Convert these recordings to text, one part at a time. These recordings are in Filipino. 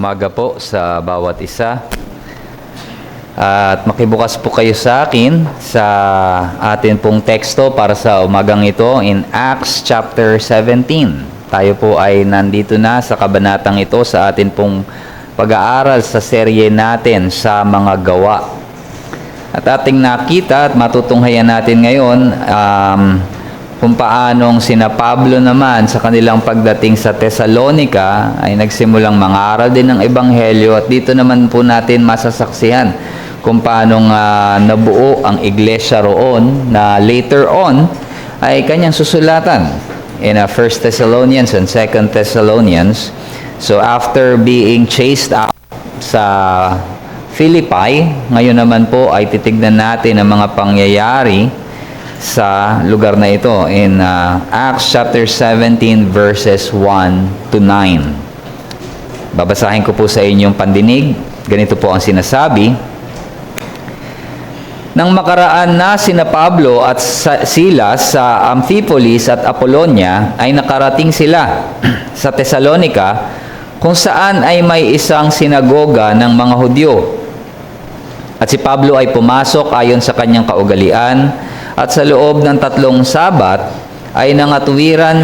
umaga po sa bawat isa. At makibukas po kayo sa akin sa atin pong teksto para sa umagang ito in Acts chapter 17. Tayo po ay nandito na sa kabanatang ito sa atin pong pag-aaral sa serye natin sa mga gawa. At ating nakita at matutunghayan natin ngayon kung paanong sina Pablo naman sa kanilang pagdating sa Thessalonica ay nagsimulang mangaral din ng Ebanghelyo, at dito naman po natin masasaksihan kung paanong nabuo ang iglesia roon na later on ay kanyang susulatan in 1 Thessalonians and 2 Thessalonians. So after being chased out sa Philippi, ngayon naman po ay titignan natin ang mga pangyayari sa lugar na ito in Acts chapter 17 verses 1 to 9. Babasahin ko po sa inyong pandinig. Ganito po ang sinasabi. Nang makaraan na sina Pablo at Silas sa Amphipolis at Apollonia, ay nakarating sila sa Thessalonica, kung saan ay may isang sinagoga ng mga Hudyo. At si Pablo ay pumasok ayon sa kanyang kaugalian, at sa loob ng 3 Sabat ay nangatwiran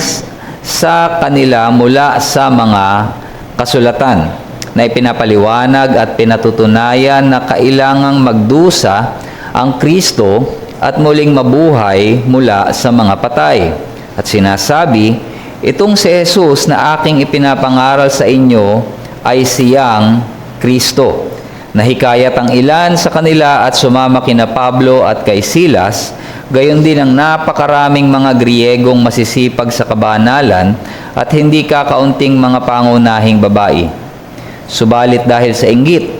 sa kanila mula sa mga kasulatan na ipinapaliwanag at pinatutunayan na kailangang magdusa ang Kristo at muling mabuhay mula sa mga patay. At sinasabi, itong si Jesus na aking ipinapangaral sa inyo ay siyang Kristo. Nahikayat ang ilan sa kanila at sumama kina Pablo at kay Silas, gayon din ang napakaraming mga Griyegong masisipag sa kabanalan at hindi kakaunting mga pangunahing babae. Subalit dahil sa inggit,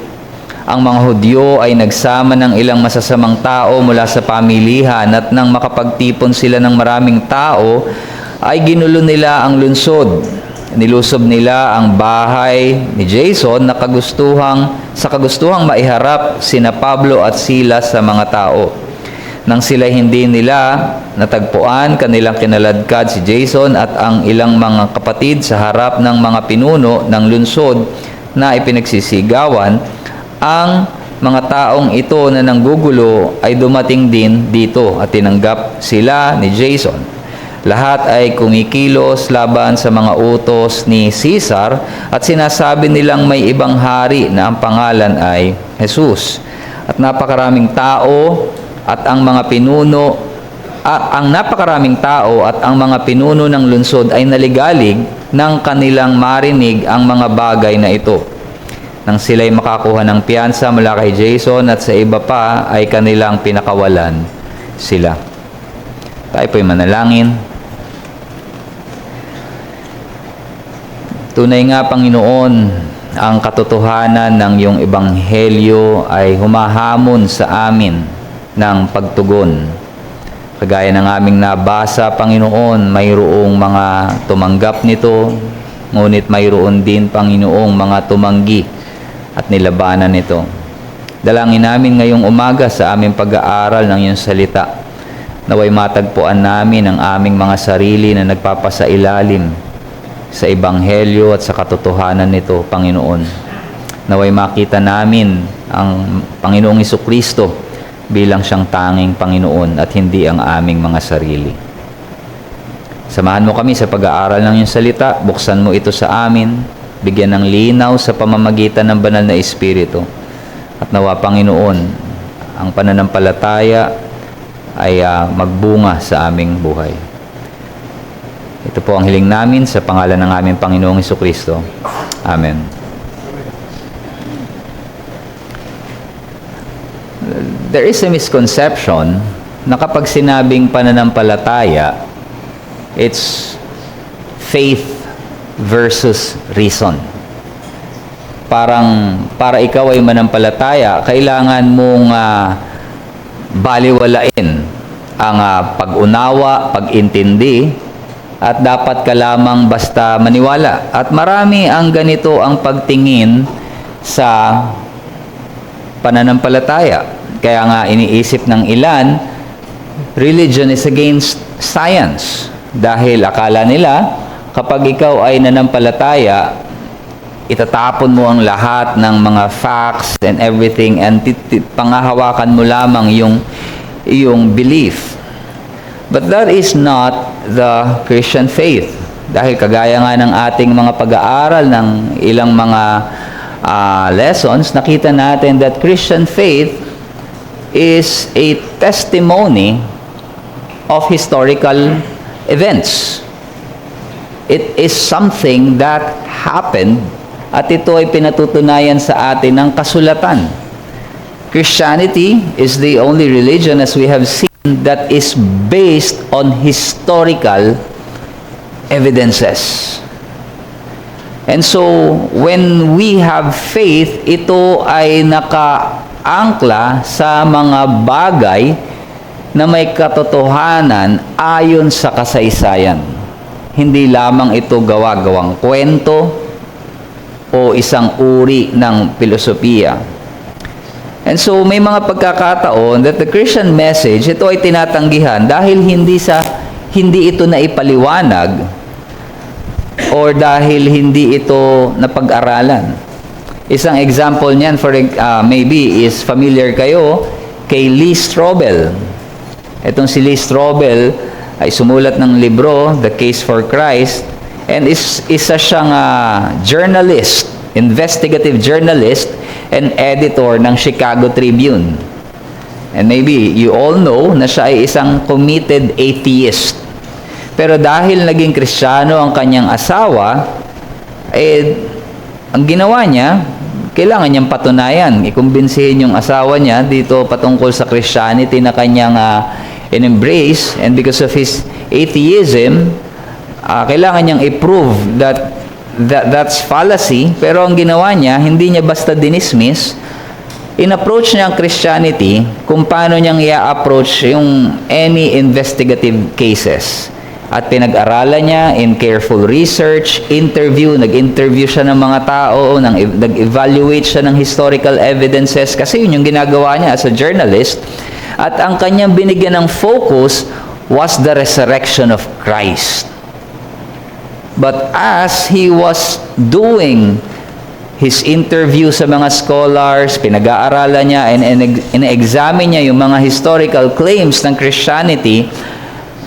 ang mga Hudyo ay nagsama ng ilang masasamang tao mula sa pamilihan, at nang makapagtipon sila ng maraming tao, ay ginulo nila ang lungsod. Nilusob nila ang bahay ni Jason na sa kagustuhang maiharap sina Pablo at Silas sa mga tao. Nang sila hindi nila natagpuan, kanilang kinaladkad si Jason at ang ilang mga kapatid sa harap ng mga pinuno ng lungsod na ipinagsisigawan. Ang mga taong ito na nanggugulo ay dumating din dito at tinanggap sila ni Jason. Lahat ay kumikilos laban sa mga utos ni Caesar at sinasabi nilang may ibang hari na ang pangalan ay Jesus. At napakaraming tao at ang mga pinuno ng lungsod ay naligalig nang kanilang marinig ang mga bagay na ito. Nang sila'y makakuha ng piyansa mula kay Jason at sa iba pa, ay kanilang pinakawalan sila. Tayo po'y manalangin. Tunay nga, Panginoon, ang katotohanan ng iyong ebanghelyo ay humahamon sa amin ng pagtugon. Kagaya ng aming nabasa, Panginoon, mayroong mga tumanggap nito, ngunit mayroon din, Panginoong, mga tumanggi at nilabanan nito. Dalangin namin ngayong umaga sa aming pag-aaral ng iyong salita, naway matagpuan namin ang aming mga sarili na nagpapasailalim sa ebanghelyo at sa katotohanan nito, Panginoon. Naway makita namin ang Panginoong Jesucristo bilang siyang tanging Panginoon at hindi ang aming mga sarili. Samahan mo kami sa pag-aaral ng iyong salita. Buksan mo ito sa amin. Bigyan ng linaw sa pamamagitan ng banal na Espiritu. At nawa, Panginoon, ang pananampalataya ay magbunga sa aming buhay. Ito po ang hiling namin sa pangalan ng aming Panginoong Jesucristo. Amen. There is a misconception na kapag sinabing pananampalataya, it's faith versus reason. Para ikaw ay manampalataya, kailangan mong baliwalain ang pag-unawa, pag-intindi, at dapat ka lamang basta maniwala. At marami ang ganito ang pagtingin sa pananampalataya. Kaya nga iniisip ng ilan, religion is against science. Dahil akala nila, kapag ikaw ay nanampalataya, itatapon mo ang lahat ng mga facts and everything and pangahawakan mo lamang yung belief. But that is not the Christian faith. Dahil kagaya nga ng ating mga pag-aaral ng ilang mga lessons, nakita natin that Christian faith is a testimony of historical events. It is something that happened at ito ay pinatutunayan sa atin ng kasulatan. Christianity is the only religion, as we have seen, that is based on historical evidences. And so, when we have faith, ito ay nakaangkla sa mga bagay na may katotohanan ayon sa kasaysayan. Hindi lamang ito gawa-gawang kwento o isang uri ng filosofiya. And so, may mga pagkakataon that the Christian message, ito ay tinatanggihan dahil hindi ito naipaliwanag or dahil hindi ito napag-aralan. Isang example niyan, maybe, is familiar kayo kay Lee Strobel. Itong si Lee Strobel ay sumulat ng libro, The Case for Christ, and isa siyang journalist, investigative journalist, and editor ng Chicago Tribune. And maybe you all know na siya ay isang committed atheist. Pero dahil naging Kristiyano ang kanyang asawa, ang ginawa niya, kailangan niyang patunayan, ikumbinsihin yung asawa niya dito patungkol sa Christianity na kanyang in-embrace, and because of his atheism, kailangan niyang i-prove that's fallacy. Pero ang ginawa niya, hindi niya basta dinismiss, in-approach niya ang Christianity kung paano niyang i-approach yung any investigative cases. At pinag-aralan niya in careful research, nag-interview siya ng mga tao, nag-evaluate siya ng historical evidences, kasi yun yung ginagawa niya as a journalist. At ang kanyang binigyan ng focus was the resurrection of Christ. But as he was doing his interview sa mga scholars, pinag-aaralan niya and ina-examine niya yung mga historical claims ng Christianity,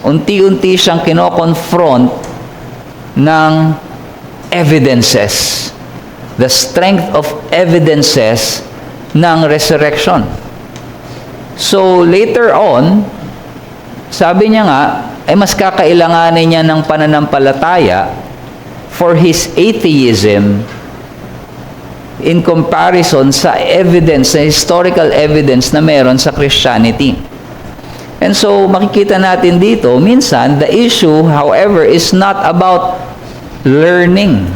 unti-unti siyang kino-confront ng evidences, the strength of evidences ng resurrection. So later on, sabi niya nga, ay mas kakailanganin niya ng pananampalataya for his atheism in comparison sa evidence, sa historical evidence na meron sa Christianity. And so, makikita natin dito, minsan, the issue, however, is not about learning.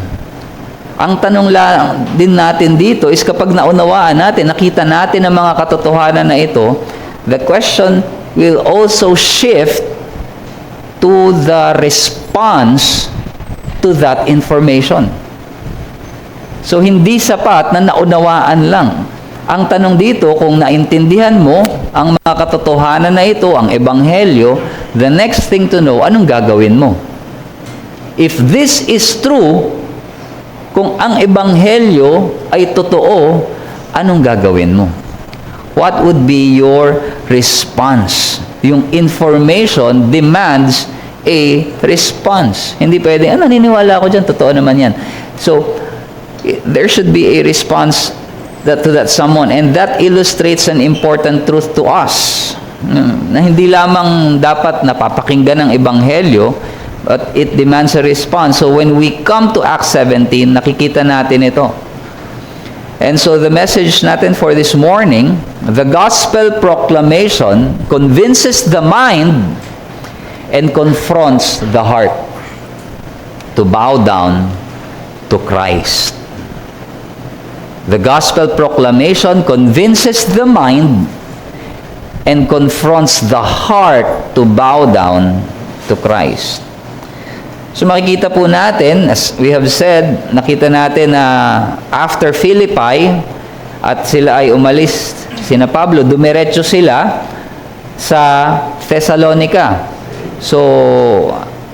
Ang tanong lang din natin dito is kapag naunawaan natin, nakita natin ang mga katotohanan na ito, the question will also shift to the response to that information. So, hindi sapat na naunawaan lang. Ang tanong dito, kung naintindihan mo ang mga katotohanan na ito, ang ebanghelyo, the next thing to know, anong gagawin mo? If this is true, kung ang ebanghelyo ay totoo, anong gagawin mo? What would be your response? Yung information demands a response. Hindi pwede, naniniwala ako dyan, totoo naman yan. So, there should be a response to that someone, and that illustrates an important truth to us. Na hindi lamang dapat napapakinggan ng ebanghelyo, but it demands a response. So, when we come to Acts 17, nakikita natin ito. And so the message natin for this morning, the gospel proclamation convinces the mind and confronts the heart to bow down to Christ. The gospel proclamation convinces the mind and confronts the heart to bow down to Christ. So makikita po natin, as we have said, nakita natin na after Philippi at sila ay umalis, sina Pablo, dumiretso sila sa Thessalonica. So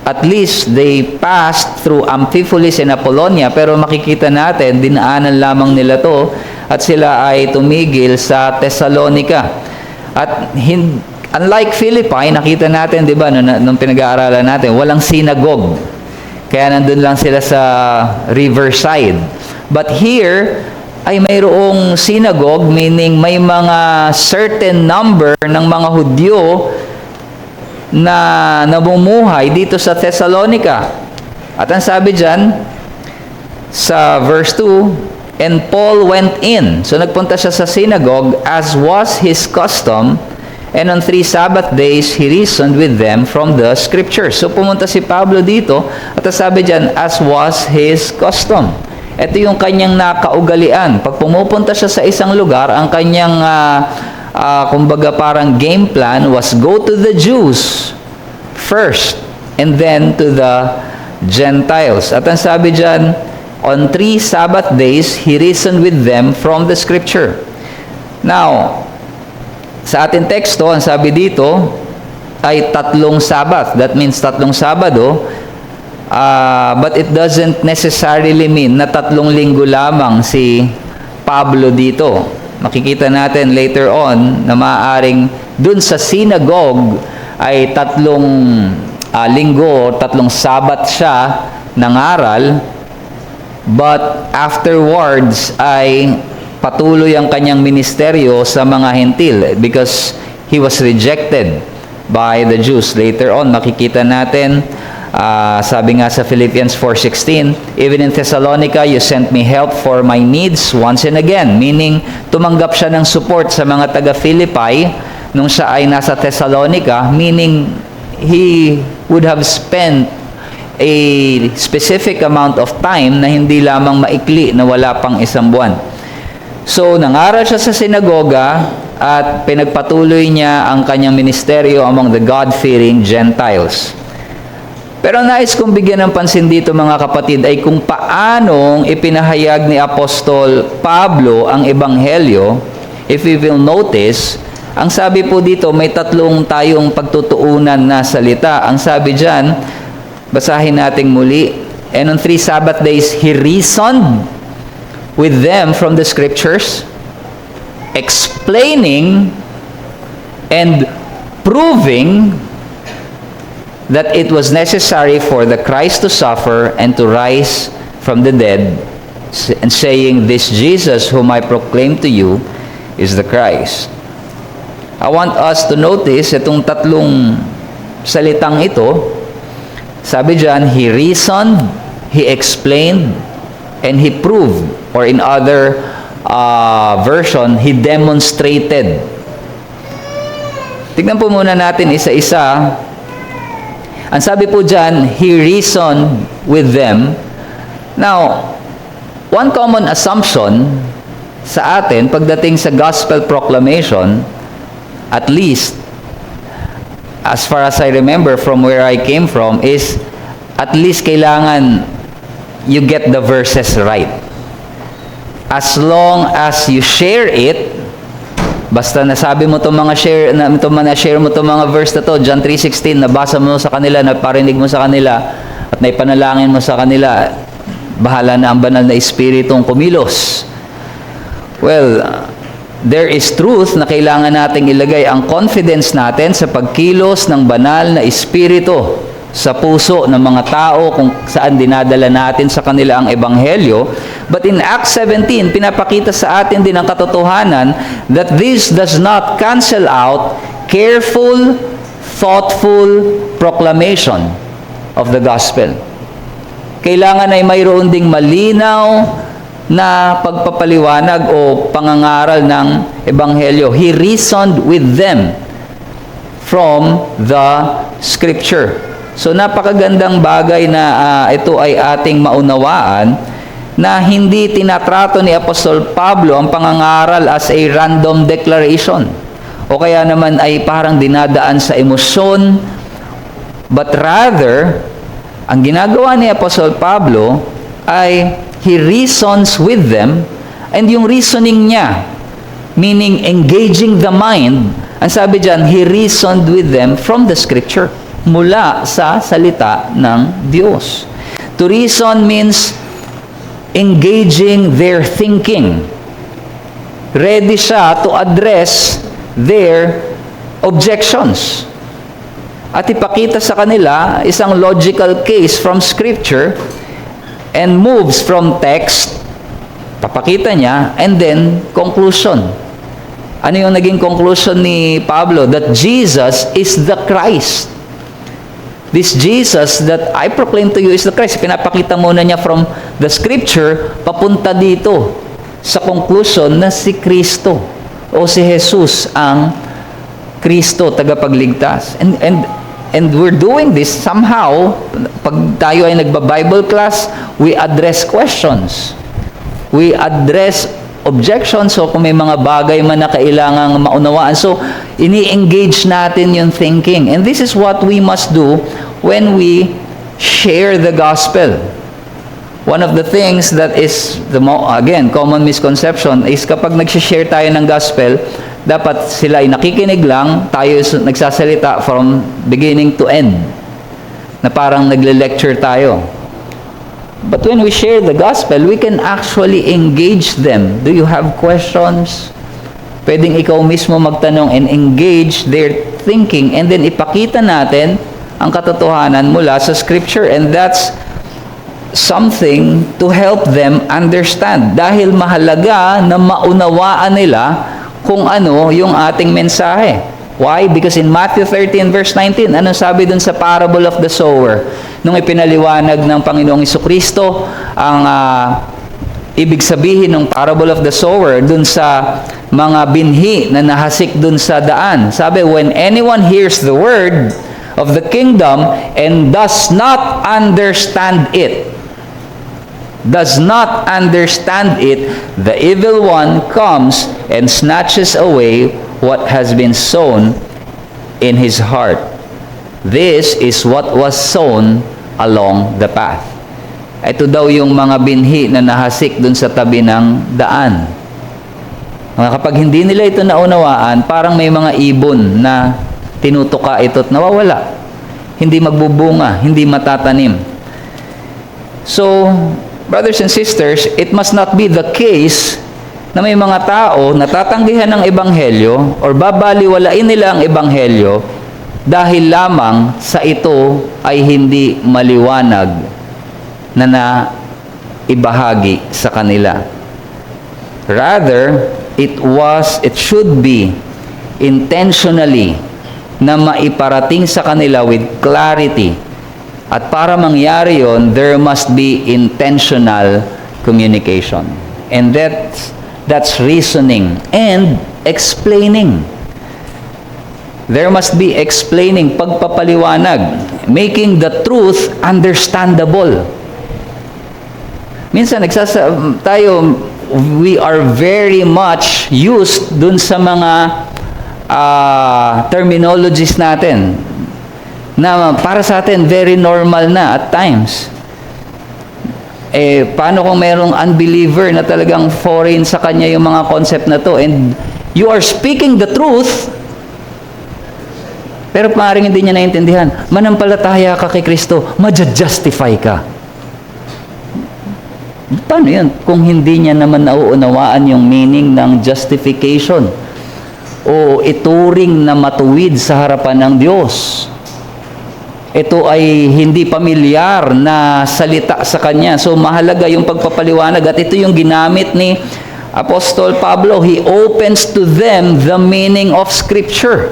at least they passed through Amphipolis and Apollonia, pero makikita natin, dinaanan lamang nila to at sila ay tumigil sa Thessalonica. At unlike Philippi, nakita natin, di ba, nung pinag-aaralan natin, walang synagogue. Kaya nandun lang sila sa riverside. But here, ay mayroong synagogue, meaning may mga certain number ng mga Hudyo na namumuhay dito sa Thessalonica. At ang sabi dyan, sa verse 2, and Paul went in. So nagpunta siya sa synagogue as was his custom, and on 3 Sabbath days, he reasoned with them from the scriptures. So pumunta si Pablo dito, at ang sabi dyan, as was his custom. Ito yung kanyang nakaugalian. Pag pumupunta siya sa isang lugar, ang kanyang kumbaga parang game plan was go to the Jews first and then to the Gentiles. At ang sabi dyan, on 3 Sabbath days, he reasoned with them from the scripture. Now, sa ating teksto, ang sabi dito ay 3 Sabbath. That means 3 Sabado. But it doesn't necessarily mean na 3 linggo lamang si Pablo dito. Makikita natin later on na maaaring dun sa synagogue ay 3 linggo, 3 Sabat siya nangaral, but afterwards ay patuloy ang kanyang ministeryo sa mga Hentil because he was rejected by the Jews. Later on, makikita natin, sabi nga sa Philippians 4:16, even in Thessalonica, you sent me help for my needs once and again. Meaning, tumanggap siya ng support sa mga taga-Philippi nung siya ay nasa Thessalonica, meaning he would have spent a specific amount of time na hindi lamang maikli na wala pang 1 buwan. So, nangaral siya sa sinagoga at pinagpatuloy niya ang kanyang ministeryo among the God-fearing Gentiles. Pero nais kong bigyan ng pansin dito mga kapatid ay kung paanong ipinahayag ni Apostol Pablo ang Ebanghelyo. If we will notice, ang sabi po dito may 3 tayong pagtutuunan na salita. Ang sabi dyan, basahin natin muli, and on 3 Sabbath days, he reasoned with them from the scriptures, explaining and proving that it was necessary for the Christ to suffer and to rise from the dead, and saying, this Jesus whom I proclaim to you is the Christ. I want us to notice itong 3 salitang ito. Sabi dyan, he reasoned, he explained, and he proved, or in other version, he demonstrated. Tignan po muna natin isa-isa. Ang sabi po dyan, he reasoned with them. Now, one common assumption sa atin pagdating sa gospel proclamation, at least as far as I remember from where I came from, is at least kailangan you get the verses right. As long as you share it, basta nasabi mo itong mga share mo itong mga verse na to, John 3:16, nabasa mo sa kanila, naparinig mo sa kanila, at naipanalangin mo sa kanila, bahala na ang banal na Espiritong kumilos. Well, there is truth na kailangan nating ilagay ang confidence natin sa pagkilos ng banal na Espiritu sa puso ng mga tao kung saan dinadala natin sa kanila ang Ebanghelyo. But in Acts 17, pinapakita sa atin din ang katotohanan that this does not cancel out careful, thoughtful proclamation of the gospel. Kailangan ay mayroon ding malinaw na pagpapaliwanag o pangangaral ng Ebanghelyo. He reasoned with them from the Scripture. So napakagandang bagay na ito ay ating maunawaan na hindi tinatrato ni Apostol Pablo ang pangangaral as a random declaration o kaya naman ay parang dinadaan sa emosyon, but rather ang ginagawa ni Apostol Pablo ay he reasons with them, and yung reasoning niya, meaning engaging the mind, ang sabi dyan, he reasoned with them from the Scripture. mula sa salita ng Diyos. To reason means engaging their thinking. Ready siya to address their objections. At ipakita sa kanila isang logical case from Scripture and moves from text, papakita niya, and then conclusion. Ano yung naging conclusion ni Pablo? That Jesus is the Christ. This Jesus that I proclaim to you is the Christ. Pinapakita muna niya from the Scripture, papunta dito sa conclusion na si Kristo o si Jesus ang Kristo, tagapagligtas. And we're doing this somehow. Pag tayo ay nagba-Bible class, we address questions. We address objections. So kung may mga bagay man na kailangang maunawaan, so ini-engage natin yung thinking. And this is what we must do when we share the gospel. One of the things that is, again, common misconception is kapag nag-share tayo ng gospel, dapat sila ay nakikinig lang, tayo nagsasalita from beginning to end. Na parang nagle-lecture tayo. But when we share the gospel, we can actually engage them. Do you have questions? Pwedeng ikaw mismo magtanong and engage their thinking, and then ipakita natin ang katotohanan mula sa Scripture. And that's something to help them understand. Dahil mahalaga na maunawaan nila kung ano yung ating mensahe. Why? Because in Matthew 13 verse 19, anong sabi dun sa parable of the sower? Nung ipinaliwanag ng Panginoong Jesucristo ang ibig sabihin ng parable of the sower dun sa mga binhi na nahasik dun sa daan. Sabi, when anyone hears the word of the kingdom and does not understand it, the evil one comes and snatches away what has been sown in his heart. This is what was sown along the path. Ito daw yung mga binhi na nahasik dun sa tabi ng daan. Kapag hindi nila ito naunawaan, parang may mga ibon na tinutuka ito at nawawala. Hindi magbubunga, hindi matatanim. So, brothers and sisters, it must not be the case na may mga tao na tatanggihan ng ebanghelyo or babaliwalain nila ang ebanghelyo dahil lamang sa ito ay hindi maliwanag na ibahagi sa kanila. Rather, it should be intentionally na maiparating sa kanila with clarity. At para mangyari yon, there must be intentional communication. And that's reasoning and explaining. There must be explaining, pagpapaliwanag, making the truth understandable. Minsan we are very much used dun sa mga terminologies natin na para sa atin very normal na at times. Paano kung mayroong unbeliever na talagang foreign sa kanya yung mga concept na to, and you are speaking the truth, pero maaaring hindi niya naintindihan. Manampalataya ka kay Kristo, ma-justify ka. Paano yun? Kung hindi niya naman nauunawaan yung meaning ng justification o ituring na matuwid sa harapan ng Diyos. Ito ay hindi pamilyar na salita sa kanya. So mahalaga yung pagpapaliwanag, at ito yung ginamit ni Apostol Pablo. He opens to them the meaning of Scripture.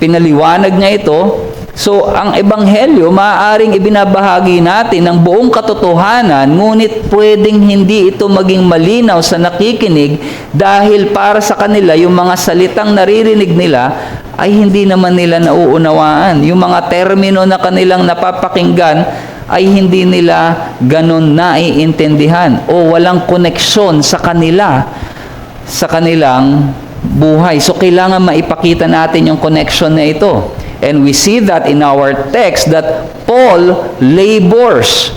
Pinaliwanag niya ito. So ang ebanghelyo, maaaring ibinabahagi natin ng buong katotohanan, ngunit pwedeng hindi ito maging malinaw sa nakikinig dahil para sa kanila yung mga salitang naririnig nila ay hindi naman nila nauunawaan. Yung mga termino na kanilang napapakinggan ay hindi nila ganun naiintindihan o walang koneksyon sa kanila, sa kanilang buhay. So kailangan maipakita natin yung connection na ito. And we see that in our text that Paul labors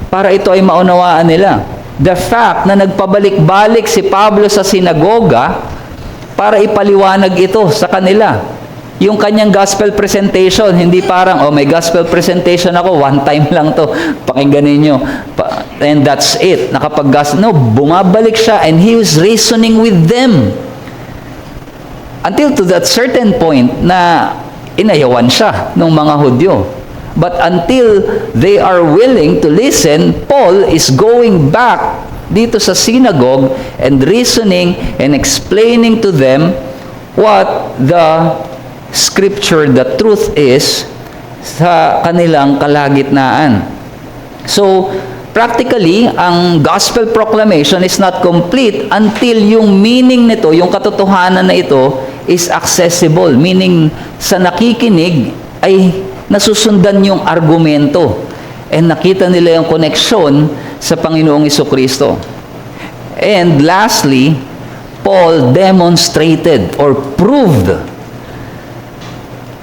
para ito ay maunawaan nila. The fact na nagpabalik-balik si Pablo sa sinagoga para ipaliwanag ito sa kanila. yung kanyang gospel presentation, hindi parang, oh, may gospel presentation ako, one time lang to, pakinggan ninyo, and that's it, nakapag-gospel. No, bumabalik siya, and he was reasoning with them. Until to that certain point na inayawan siya ng mga Hudyo. But until they are willing to listen, Paul is going back dito sa synagogue and reasoning and explaining to them what the Scripture, the truth is, sa kanilang kalagitnaan. So, practically, ang gospel proclamation is not complete until yung meaning nito, yung katotohanan na ito, is accessible. Meaning, sa nakikinig ay nasusundan yung argumento. And nakita nila yung koneksyon sa Panginoong Jesucristo. And lastly, Paul demonstrated or proved,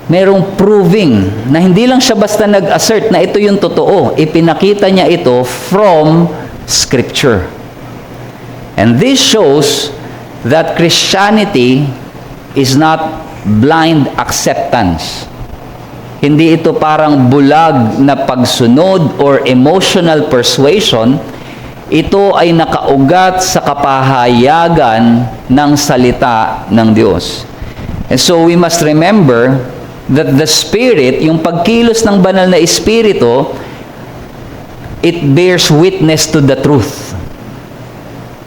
merong proving na hindi lang siya basta nag-assert na ito yung totoo. Ipinakita niya ito from Scripture. And this shows that Christianity is not blind acceptance. Hindi ito parang bulag na pagsunod or emotional persuasion. Ito ay nakaugat sa kapahayagan ng salita ng Diyos. And so we must remember that the Spirit, yung pagkilos ng banal na Espiritu, it bears witness to the truth.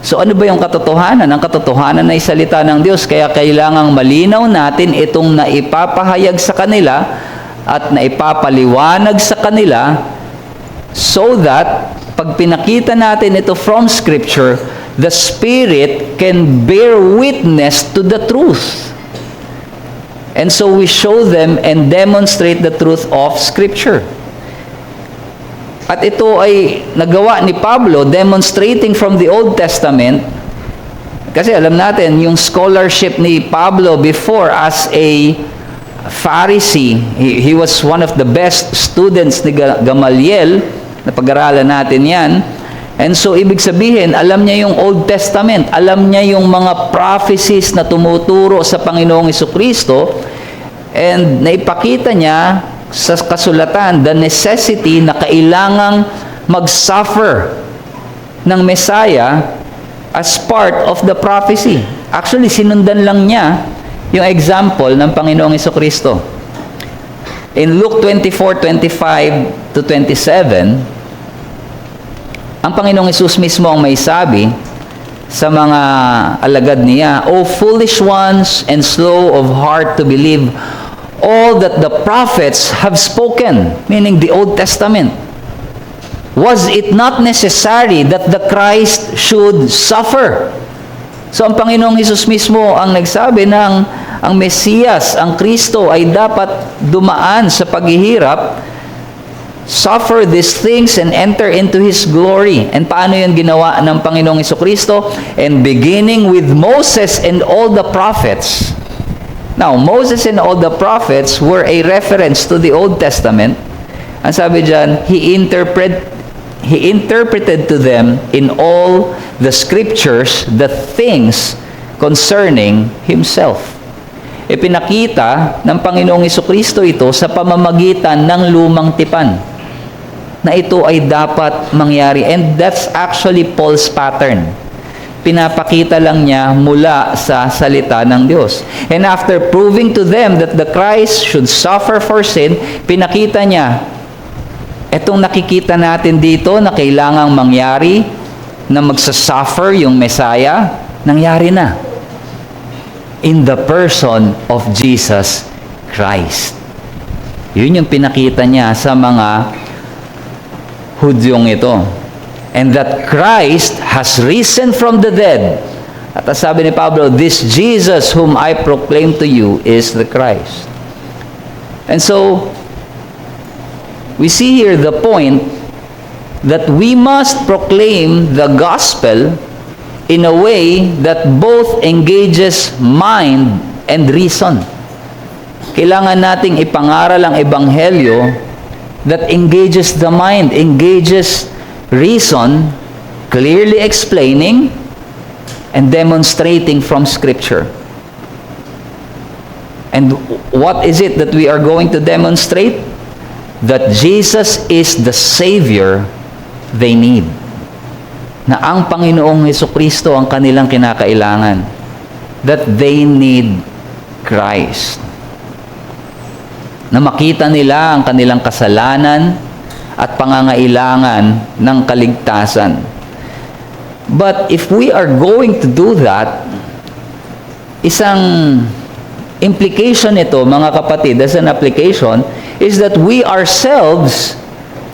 So ano ba yung katotohanan? Ang katotohanan ay salita ng Diyos, kaya kailangang malinaw natin itong naipapahayag sa kanila at naipapaliwanag sa kanila so that pag pinakita natin ito from Scripture, the Spirit can bear witness to the truth. And so we show them and demonstrate the truth of Scripture. At ito ay nagawa ni Pablo demonstrating from the Old Testament. Kasi alam natin, yung scholarship ni Pablo before as a Pharisee, he was one of the best students ni Gamaliel, napag-aralan natin yan. And so, ibig sabihin, alam niya yung Old Testament, alam niya yung mga prophecies na tumuturo sa Panginoong Jesucristo, and naipakita niya sa kasulatan the necessity na kailangang mag-suffer ng Messiah as part of the prophecy. Actually, sinundan lang niya yung example ng Panginoong Jesucristo. In Luke 24:25 to 27, ang Panginoong Hesus mismo ang may sabi sa mga alagad niya, O foolish ones and slow of heart to believe all that the prophets have spoken, meaning the Old Testament. Was it not necessary that the Christ should suffer? So ang Panginoong Hesus mismo ang nagsabi ng ang Mesiyas, ang Kristo ay dapat dumaan sa paghihirap, suffer these things and enter into His glory. And paano yun ginawa ng Panginoong Jesucristo? And beginning with Moses and all the prophets. Now, Moses and all the prophets were a reference to the Old Testament. Ang sabi dyan, He interpreted to them in all the scriptures the things concerning Himself. Ipinakita ng Panginoong Jesucristo ito sa pamamagitan ng lumang tipan na ito ay dapat mangyari. And that's actually Paul's pattern. Pinapakita lang niya mula sa salita ng Diyos. And after proving to them that the Christ should suffer for sin, pinakita niya, etong nakikita natin dito na kailangang mangyari, na magsasuffer yung Messiah, nangyari na. In the person of Jesus Christ. Yun yung pinakita niya sa mga Hudyong ito. And that Christ has risen from the dead. At sabi ni Pablo, this Jesus whom I proclaim to you is the Christ. And so, we see here the point that we must proclaim the gospel in a way that both engages mind and reason. Kailangan nating ipangaral ang ebanghelyo that engages the mind, engages reason, clearly explaining and demonstrating from Scripture. And what is it that we are going to demonstrate? That Jesus is the Savior they need. Na ang Panginoong Hesukristo ang kanilang kinakailangan. That they need Christ. Na makita nila ang kanilang kasalanan at pangangailangan ng kaligtasan. But if we are going to do that, isang implication nito, mga kapatid, as an application, is that we ourselves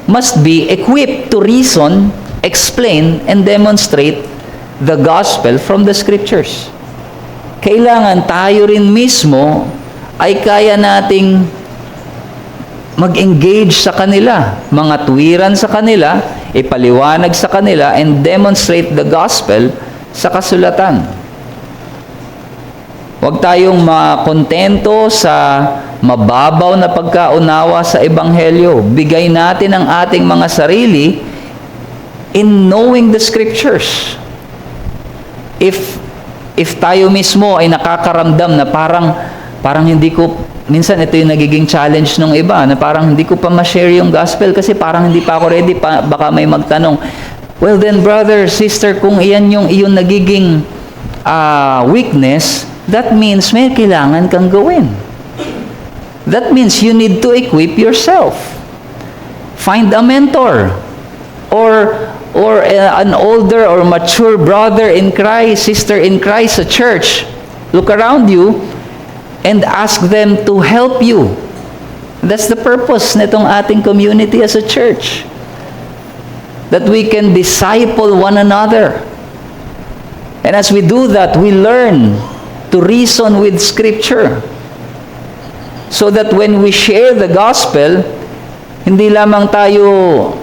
must be equipped to reason, explain, and demonstrate the gospel from the scriptures. Kailangan tayo rin mismo ay kaya nating mag-engage sa kanila, mga tuwiran sa kanila, ipaliwanag sa kanila, and demonstrate the gospel sa kasulatan. Huwag tayong makontento sa mababaw na pagkaunawa sa Ebanghelyo. Bigay natin ang ating mga sarili in knowing the Scriptures. If tayo mismo ay nakakaramdam na parang hindi ko, minsan ito yung nagiging challenge ng iba, na parang hindi ko pa ma-share yung gospel kasi parang hindi pa ako ready, baka may magtanong. Well then, brother, sister, kung iyan yung iyong nagiging weakness, that means may kailangan kang gawin. That means you need to equip yourself. Find a mentor or an older or mature brother in Christ, sister in Christ, a church. Look around you and ask them to help you. That's the purpose nitong ating community as a church. That we can disciple one another. And as we do that, we learn to reason with Scripture. So that when we share the gospel, hindi lamang tayo,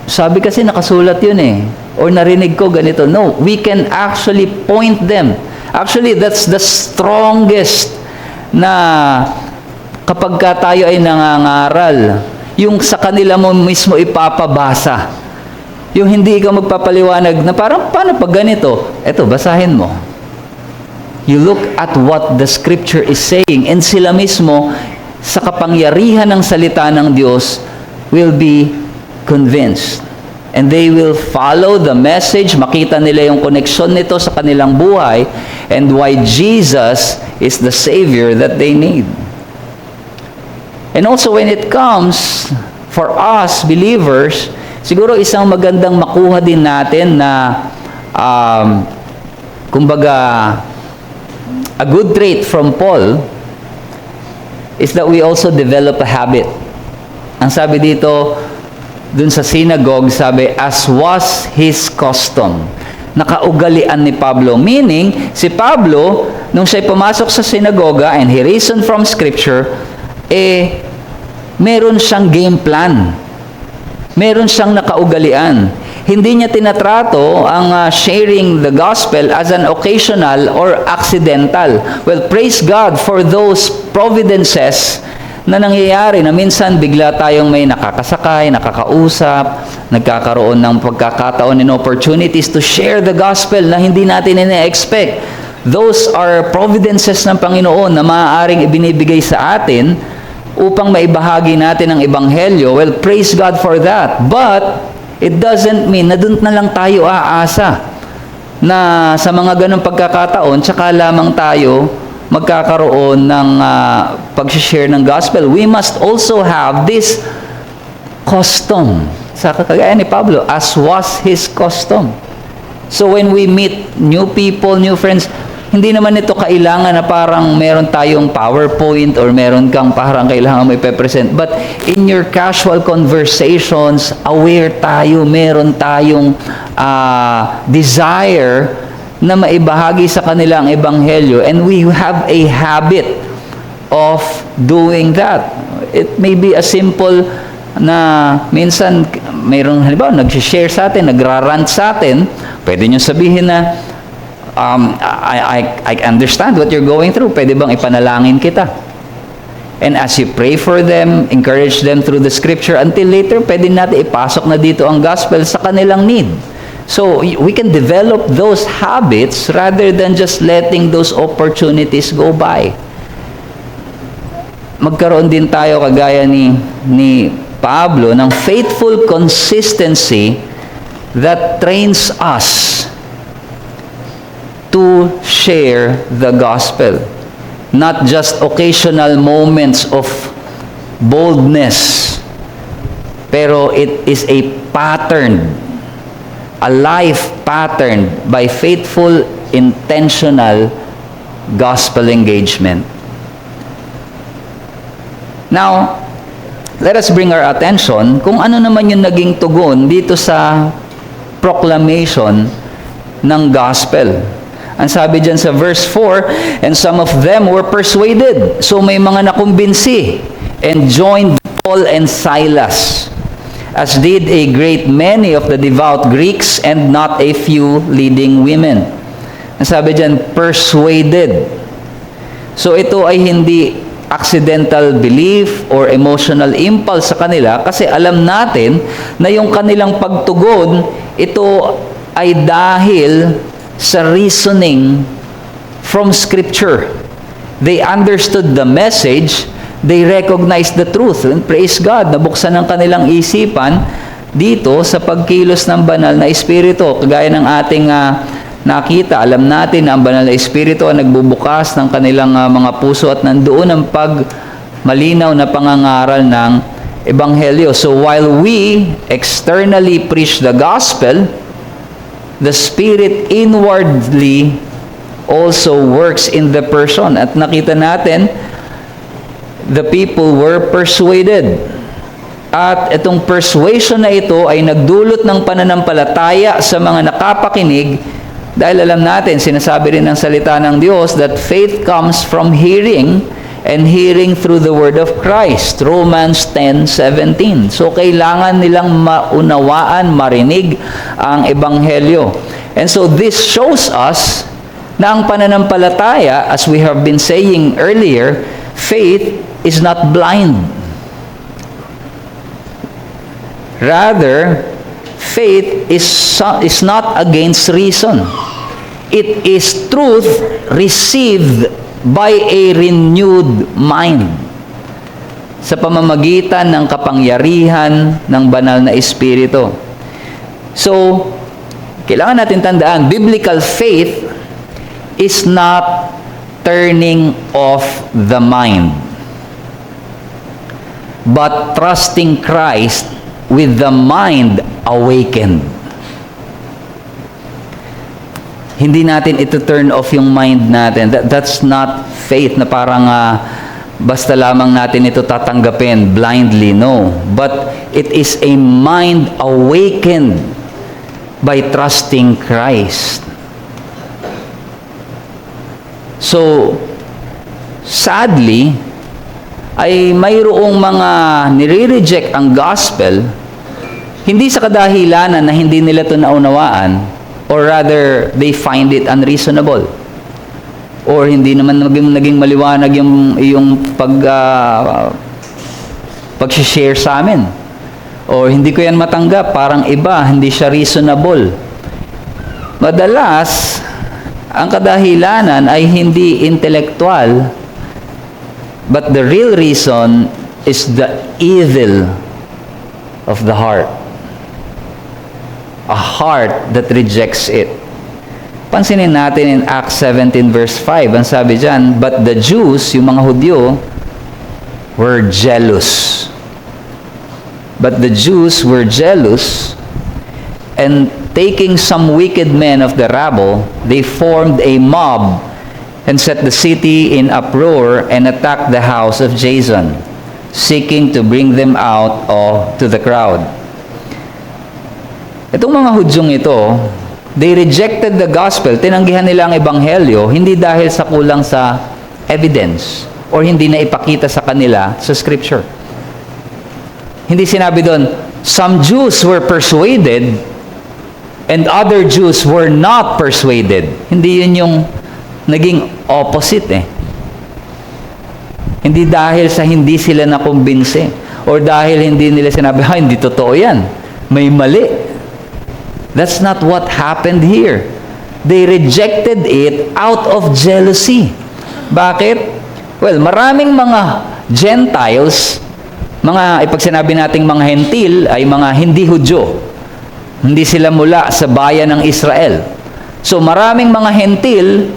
sabi kasi nakasulat yun eh, or narinig ko ganito. No, we can actually point them. Actually, that's the strongest na kapag ka tayo ay nangangaral, yung sa kanila mo mismo ipapabasa. Yung hindi ka magpapaliwanag na parang, paano pag ganito? Eto, basahin mo. You look at what the Scripture is saying, and sila mismo, sa kapangyarihan ng salita ng Diyos, will be convinced. And they will follow the message, makita nila yung koneksyon nito sa kanilang buhay, and why Jesus is the Savior that they need. And also when it comes, for us, believers, siguro isang magandang makuha din natin na, kumbaga, a good trait from Paul is that we also develop a habit. Ang sabi dito, dun sa synagogue, sabi, as was his custom. Nakaugalian ni Pablo. Meaning, si Pablo, nung siya'y pumasok sa sinagoga and he reasoned from Scripture, meron siyang game plan. Meron siyang nakaugalian. Hindi niya tinatrato ang sharing the gospel as an occasional or accidental. Well, praise God for those providences na nangyayari na minsan bigla tayong may nakakasakay, nakakausap, nagkakaroon ng pagkakataon and opportunities to share the gospel na hindi natin ina-expect. Those are providences ng Panginoon na maaaring ibinibigay sa atin upang maibahagi natin ang Ebanghelyo. Well, praise God for that. But it doesn't mean na doon na lang tayo aasa na sa mga ganong pagkakataon, tsaka lamang tayo magkakaroon ng pag-share ng gospel. We must also have this custom. Sa kagaya ni Pablo, as was his custom. So when we meet new people, new friends, hindi naman ito kailangan na parang meron tayong PowerPoint or meron kang parang kailangan mo ipepresent. But in your casual conversations, aware tayo, meron tayong desire na maibahagi sa kanila ang Ebanghelyo. And we have a habit of doing that. It may be a simple na minsan mayroong halimbawa nag-share sa atin, nagra-rant sa atin, pwede nyo sabihin na I understand what you're going through. Pwede bang ipanalangin kita? And as you pray for them, encourage them through the Scripture, until later, pwede natin ipasok na dito ang gospel sa kanilang need. So, we can develop those habits rather than just letting those opportunities go by. magkaroon din tayo kagaya ni Pablo ng faithful consistency that trains us to share the gospel. Not just occasional moments of boldness, pero it is a pattern, a life pattern by faithful, intentional gospel engagement. Now, let us bring our attention kung ano naman yung naging tugon dito sa proclamation ng gospel. Ang sabi dyan sa verse 4, and some of them were persuaded. So may mga nakumbinsi and joined Paul and Silas, as did a great many of the devout Greeks and not a few leading women. Ang sabi dyan, persuaded. So ito ay hindi accidental belief or emotional impulse sa kanila, kasi alam natin na yung kanilang pagtugon, ito ay dahil sa reasoning from Scripture. They understood the message, they recognized the truth, and praise God, nabuksan ang kanilang isipan dito sa pagkilos ng banal na Espiritu. Kagaya ng ating nakita, alam natin na ang banal na Espiritu ang nagbubukas ng kanilang mga puso at nandoon ang malinaw na pangangaral ng Ebanghelyo. So while we externally preach the gospel, the Spirit inwardly also works in the person. At nakita natin, the people were persuaded. At itong persuasion na ito ay nagdulot ng pananampalataya sa mga nakapakinig. Dahil alam natin, sinasabi rin ng salita ng Diyos that faith comes from hearing, and hearing through the word of Christ. Romans 10:17. So kailangan nilang maunawaan, marinig ang Ebanghelyo. And so this shows us na ang pananampalataya, as we have been saying earlier, faith is not blind. Rather, faith is not against reason. It is truth received by a renewed mind, sa pamamagitan ng kapangyarihan ng banal na Espiritu. So, kailangan natin tandaan, biblical faith is not turning off the mind, but trusting Christ with the mind awakened. Hindi natin ito turn off yung mind natin. That's not faith na parang basta lamang natin ito tatanggapin blindly. No. But it is a mind awakened by trusting Christ. So, sadly, ay mayroong mga nire-reject ang gospel, hindi sa kadahilanan na hindi nila ito naunawaan, or rather, they find it unreasonable. Or hindi naman naging maliwanag yung pag-share sa amin. Or hindi ko yan matanggap, parang iba, hindi siya reasonable. Madalas, ang kadahilanan ay hindi intellectual, but the real reason is the evil of the heart. A heart that rejects it. Pansinin natin in Acts 17 verse 5, ang sabi dyan, but the Jews, yung mga Hudyo, were jealous. But the Jews were jealous, and taking some wicked men of the rabble, they formed a mob and set the city in uproar and attacked the house of Jason, seeking to bring them out to the crowd. Itong mga Hudyong ito, they rejected the gospel, tinanggihan nila ang Ebanghelyo, hindi dahil sa kulang sa evidence or hindi na ipakita sa kanila sa Scripture. Hindi sinabi doon, some Jews were persuaded and other Jews were not persuaded. Hindi yun yung naging opposite eh. Hindi dahil sa hindi sila nakumbinse or dahil hindi nila sinabi, hindi totoo yan, may mali. That's not what happened here. They rejected it out of jealousy. Bakit? Well, maraming mga Gentiles, ipag sinabi nating mga hentil, ay mga hindi Hudyo. Hindi sila mula sa bayan ng Israel. So maraming mga hentil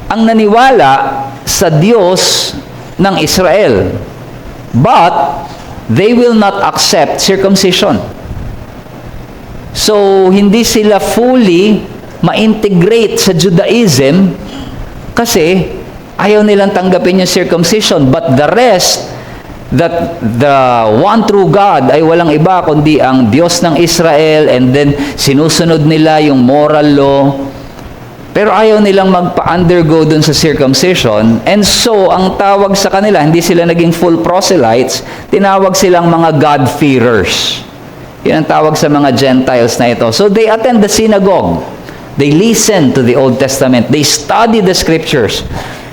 ang naniwala sa Diyos ng Israel. But they will not accept circumcision. So hindi sila fully ma-integrate sa Judaism kasi ayaw nilang tanggapin yung circumcision. But the rest, that the one true God ay walang iba kundi ang Diyos ng Israel, and then sinusunod nila yung moral law, pero ayaw nilang magpa-undergo dun sa circumcision. And so ang tawag sa kanila, hindi sila naging full proselytes, tinawag silang mga God-fearers. Yan ang tawag sa mga Gentiles na ito. So they attend the synagogue, they listen to the Old Testament, they study the scriptures,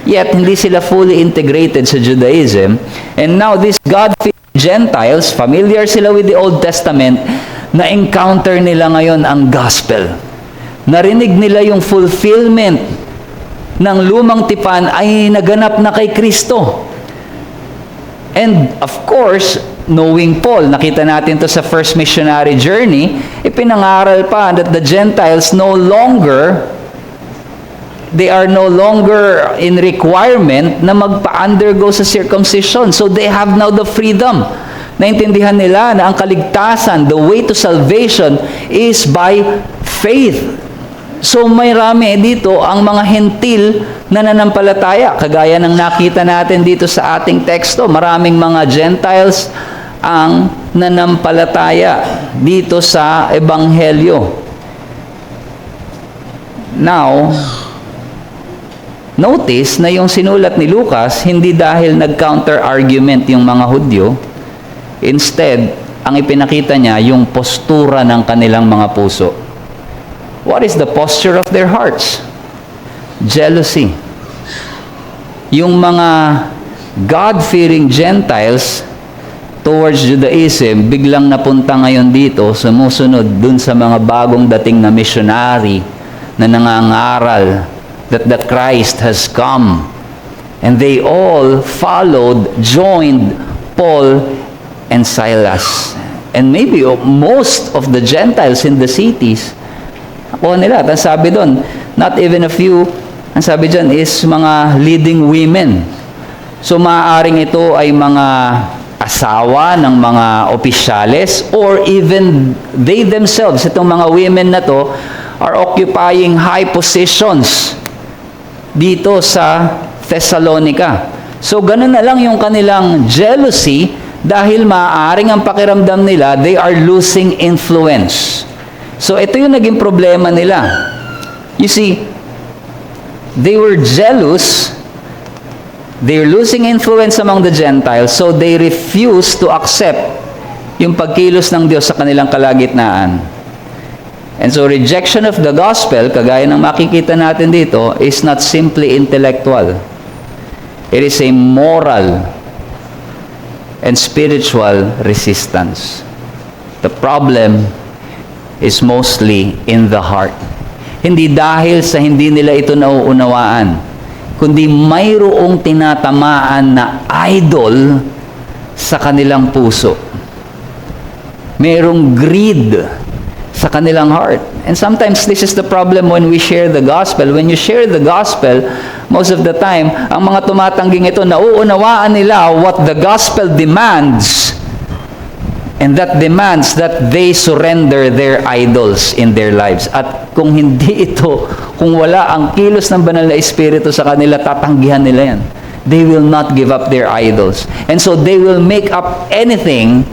yet hindi sila fully integrated sa Judaism. And now these God-fearing Gentiles, familiar sila with the Old Testament, na-encounter nila ngayon ang gospel. Narinig nila yung fulfillment ng lumang tipan ay naganap na kay Kristo. And of course, knowing Paul, nakita natin to sa first missionary journey, ipinangaral pa that the Gentiles they are no longer in requirement na magpa-undergo sa circumcision. So they have now the freedom. Naintindihan nila na ang kaligtasan, the way to salvation is by faith. So may rami dito ang mga hentil na nanampalataya. Kagaya ng nakita natin dito sa ating teksto, maraming mga Gentiles ang nanampalataya dito sa Ebanghelyo. Now, notice na yung sinulat ni Lucas, hindi dahil nag-counter argument yung mga Hudyo. Instead, ang ipinakita niya yung postura ng kanilang mga puso. What is the posture of their hearts? Jealousy. Yung mga God-fearing Gentiles towards Judaism, biglang napunta ngayon dito, sumusunod dun sa mga bagong dating na missionary na nangangaral that Christ has come. And they all joined Paul and Silas. And maybe most of the Gentiles in the cities, ako nila, ang sabi doon, not even a few, ang sabi dyan is mga leading women. So maaaring ito ay mga asawa ng mga opisyales, or even they themselves, itong mga women na to, are occupying high positions dito sa Thessalonica. So ganun na lang yung kanilang jealousy, dahil maaaring ang pakiramdam nila, they are losing influence. So ito yung naging problema nila. You see, they were jealous, they're losing influence among the Gentiles, so they refuse to accept yung pagkilos ng Diyos sa kanilang kalagitnaan. And so rejection of the gospel, kagaya ng makikita natin dito, is not simply intellectual. It is a moral and spiritual resistance. The problem is mostly in the heart. Hindi dahil sa hindi nila ito nauunawaan, kundi mayroong tinatamaan na idol sa kanilang puso. Mayroong greed sa kanilang heart. And sometimes this is the problem when we share the gospel. When you share the gospel, most of the time, ang mga tumatangging ito, nauunawaan nila what the gospel demands. And that demands that they surrender their idols in their lives. At kung hindi ito, kung wala ang kilos ng banal na Espiritu sa kanila, tatanggihan nila yan. They will not give up their idols. And so they will make up anything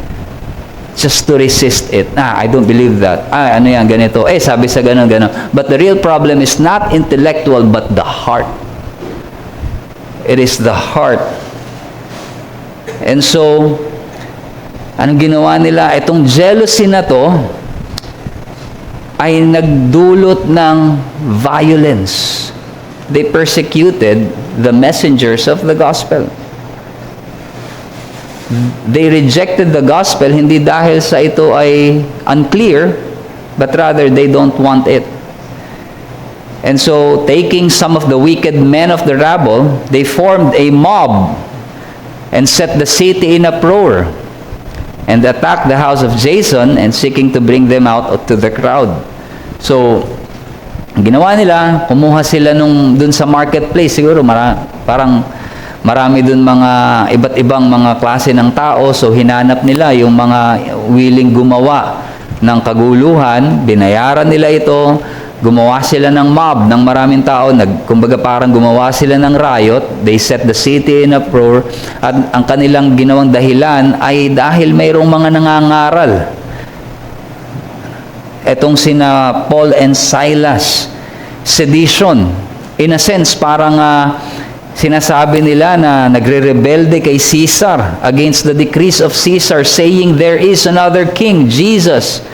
just to resist it. I don't believe that. Ano yan, ganito. Sabi sa ganon. But the real problem is not intellectual, but the heart. It is the heart. And so, anong ginawa nila? Itong jealousy na to ay nagdulot ng violence. They persecuted the messengers of the gospel. They rejected the gospel hindi dahil sa ito ay unclear, but rather they don't want it. And so, taking some of the wicked men of the rabble, they formed a mob and set the city in uproar, and attacked the house of Jason, and seeking to bring them out to the crowd. So, ang ginawa nila, kumuha sila dun sa marketplace, siguro parang marami dun mga iba't ibang mga klase ng tao, so hinanap nila yung mga willing gumawa ng kaguluhan, binayaran nila ito, gumawa sila ng mob ng maraming tao, kumbaga parang gumawa sila ng riot, they set the city in uproar, at ang kanilang ginawang dahilan ay dahil mayroong mga nangangaral. Etong sina Paul and Silas, sedition, in a sense parang sinasabi nila na nagre-rebelde kay Caesar, against the decrees of Caesar, saying there is another king, Jesus.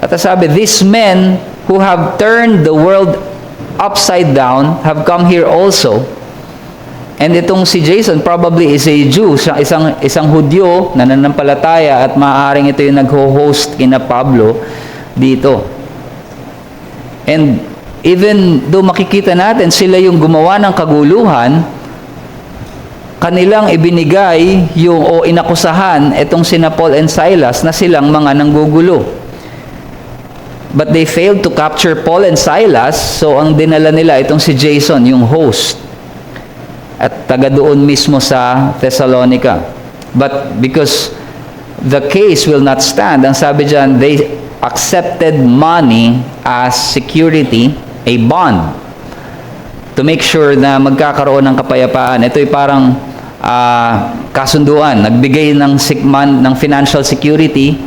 At sabi, these men who have turned the world upside down have come here also. And itong si Jason probably is a Jew, isang Hudyo na nananampalataya, at maaaring ito yung nagho-host kina Pablo dito. And even though makikita natin sila yung gumawa ng kaguluhan, kanilang ibinigay o inakusahan itong sina Paul and Silas na silang mga nanggugulo. But they failed to capture Paul and Silas, so ang dinala nila itong si Jason, yung host, at taga doon mismo sa Thessalonica. But because the case will not stand, ang sabi dyan, they accepted money as security, a bond, to make sure na magkakaroon ng kapayapaan. Ito'y parang kasunduan, nagbigay ng financial security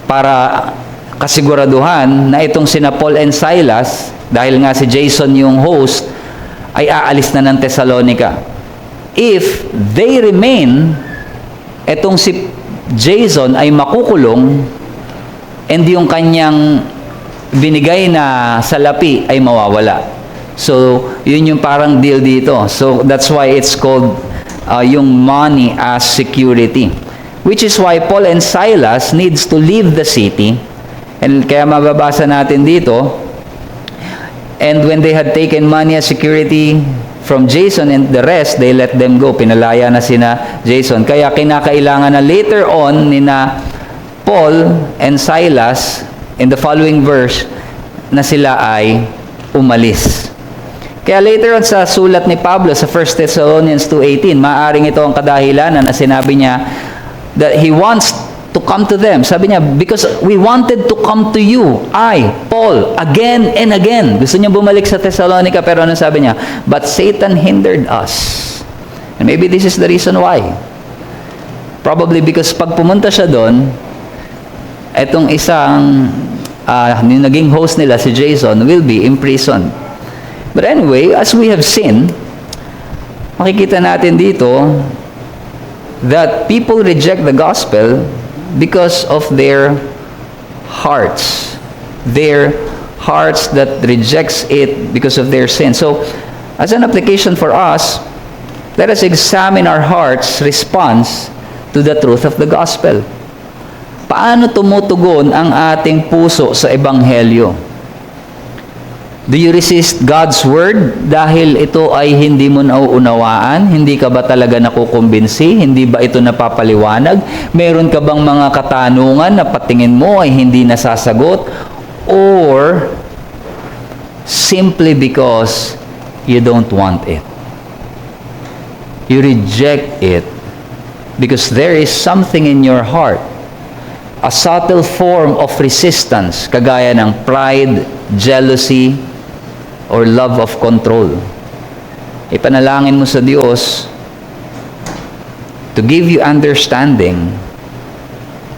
para kasiguraduhan na itong sina Paul and Silas, dahil nga si Jason yung host, ay aalis na ng Thessalonica. If they remain, itong si Jason ay makukulong, and yung kanyang binigay na salapi ay mawawala. So, yun yung parang deal dito. So, that's why it's called yung money as security. Which is why Paul and Silas needs to leave the city. And kaya mababasa natin dito, and when they had taken money as security from Jason and the rest, they let them go. Pinalaya na sina Jason. Kaya kinakailangan na later on nina Paul and Silas, in the following verse, na sila ay umalis. Kaya later on sa sulat ni Pablo sa 1 Thessalonians 2:18, maaring ito ang kadahilanan na sinabi niya that he wants to come to them. Sabi niya, because we wanted to come to you, I, Paul, again and again. Gusto niya bumalik sa Thessalonica, pero ano sabi niya? But Satan hindered us. And maybe this is the reason why. Probably because pag pumunta siya doon, etong isang yung naging host nila, si Jason, will be imprisoned. But anyway, as we have seen, makikita natin dito that people reject the gospel because of their hearts. Their hearts that rejects it because of their sin. So, as an application for us, let us examine our heart's response to the truth of the gospel. Paano tumutugon ang ating puso sa Ebanghelyo? Do you resist God's Word dahil ito ay hindi mo nauunawaan? Hindi ka ba talaga nakukumbinsi? Hindi ba ito napapaliwanag? Meron ka bang mga katanungan na patingin mo ay hindi nasasagot? Or simply because you don't want it? You reject it because there is something in your heart, a subtle form of resistance, kagaya ng pride, jealousy, or love of control. Ipanalangin mo sa Diyos to give you understanding,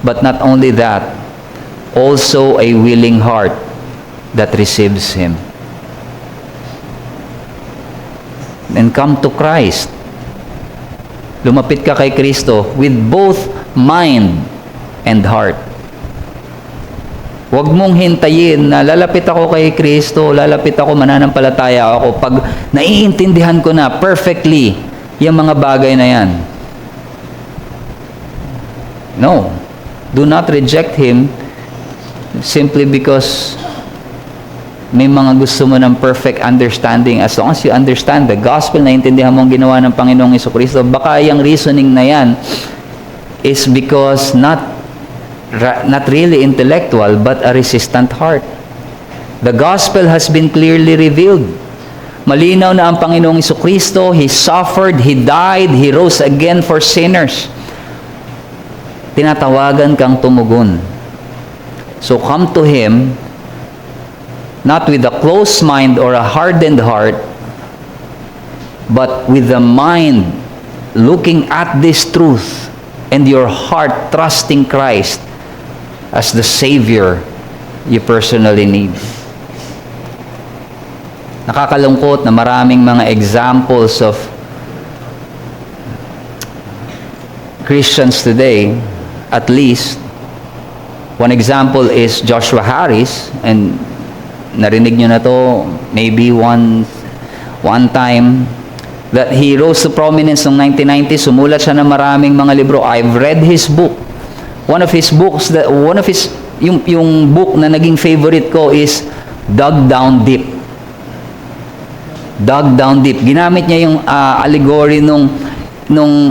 but not only that, also a willing heart that receives Him. And come to Christ. Lumapit ka kay Kristo with both mind and heart. Huwag mong hintayin na lalapit ako kay Kristo, lalapit ako, mananampalataya ako pag naiintindihan ko na perfectly yung mga bagay na yan. No. Do not reject Him simply because may mga gusto mo ng perfect understanding. As long as you understand the gospel, naintindihan mo ang ginawa ng Panginoong Jesucristo, baka yung reasoning na yan is because not really intellectual, but a resistant heart. The gospel has been clearly revealed. Malinaw na ang Panginoong Jesucristo, He suffered, He died, He rose again for sinners. Tinatawagan kang tumugon. So come to Him, not with a closed mind or a hardened heart, but with the mind looking at this truth and your heart trusting Christ as the Savior you personally need. Nakakalungkot na maraming mga examples of Christians today, at least, one example is Joshua Harris, and narinig nyo na to maybe one time, that he rose to prominence noong 1990. Sumulat siya ng maraming mga libro. I've read his book. One of his yung book na naging favorite ko is Dug Down Deep. Dug Down Deep. Ginamit niya yung allegory nung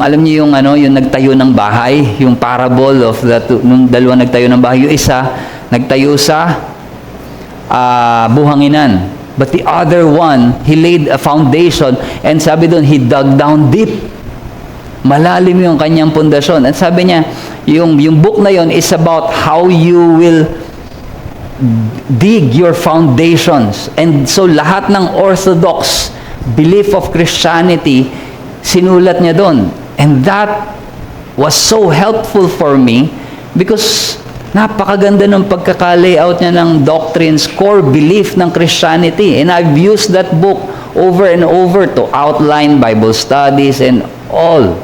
alam niyo yung yung nagtayo ng bahay, yung parable of nung dalawa nagtayo ng bahay. Yung isa nagtayo sa buhanginan. But the other one, he laid a foundation, and sabi doon, he dug down deep. Malalim yung kanyang pundasyon. At sabi niya, yung book na yon is about how you will dig your foundations. And so lahat ng orthodox belief of Christianity, sinulat niya doon. And that was so helpful for me because napakaganda ng pagkaka-layout niya ng doctrines, core belief ng Christianity. And I've used that book over and over to outline Bible studies and all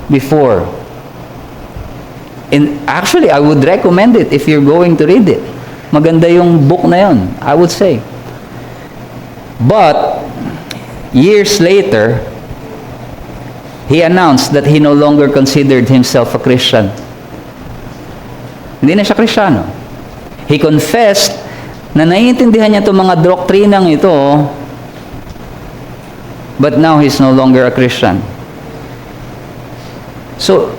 before. And actually, I would recommend it if you're going to read it. Maganda yung book na yun, I would say. But, years later, he announced that he no longer considered himself a Christian. Hindi na siya Kristiyano. He confessed na naiintindihan niya itong mga doktrinang ito, but now he's no longer a Christian. So,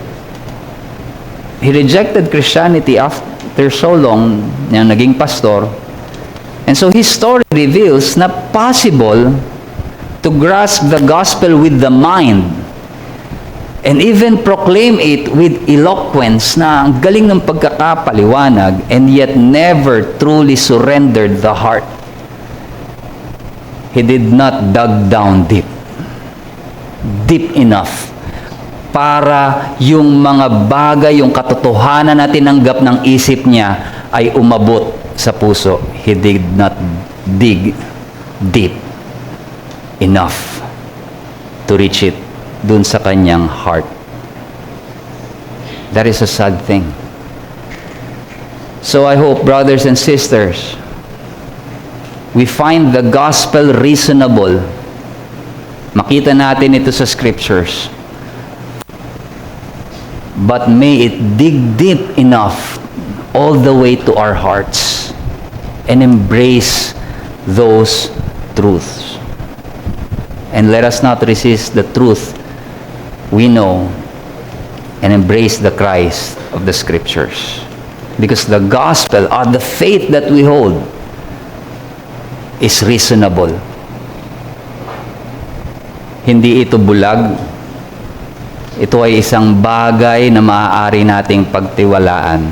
he rejected Christianity after so long, naging pastor. And so his story reveals na possible to grasp the gospel with the mind and even proclaim it with eloquence, na ang galing ng pagkakapaliwanag, and yet never truly surrendered the heart. He did not dug down deep enough para yung mga bagay, yung katotohanan na tinanggap ng isip niya ay umabot sa puso. He did not dig deep enough to reach it dun sa kanyang heart. That is a sad thing. So I hope, brothers and sisters, we find the gospel reasonable. Makita natin ito sa scriptures. But may it dig deep enough all the way to our hearts and embrace those truths. And let us not resist the truth we know and embrace the Christ of the Scriptures. Because the gospel, or the faith that we hold, is reasonable. Hindi ito bulag. Ito ay isang bagay na maaari nating pagtiwalaan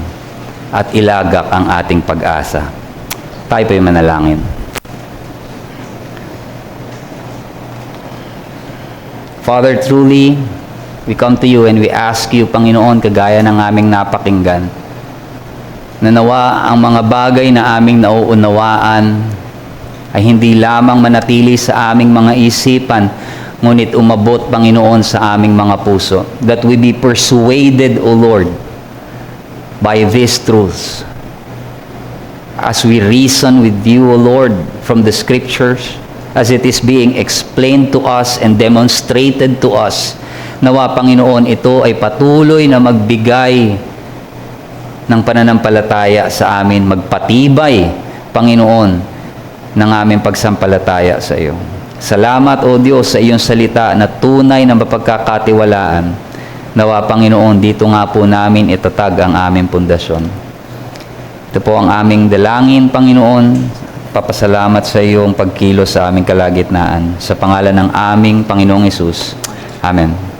at ilagak ang ating pag-asa. Tayo po'y manalangin. Father, truly, we come to you and we ask you, Panginoon, kagaya ng aming napakinggan, na nawa ang mga bagay na aming nauunawaan ay hindi lamang manatili sa aming mga isipan, ngunit umabot, Panginoon, sa aming mga puso. That we be persuaded, O Lord, by these truths. As we reason with you, O Lord, from the Scriptures, as it is being explained to us and demonstrated to us, nawa, Panginoon, ito ay patuloy na magbigay ng pananampalataya sa amin, magpatibay, Panginoon, ng aming pagsampalataya sa iyo. Salamat, O Diyos, sa iyong salita na tunay na mapagkakatiwalaan. Nawa, Panginoon, dito nga po namin itatag ang aming pundasyon. Ito po ang aming dalangin, Panginoon. Papasalamat sa iyong pagkilos sa aming kalagitnaan. Sa pangalan ng aming Panginoong Hesus. Amen.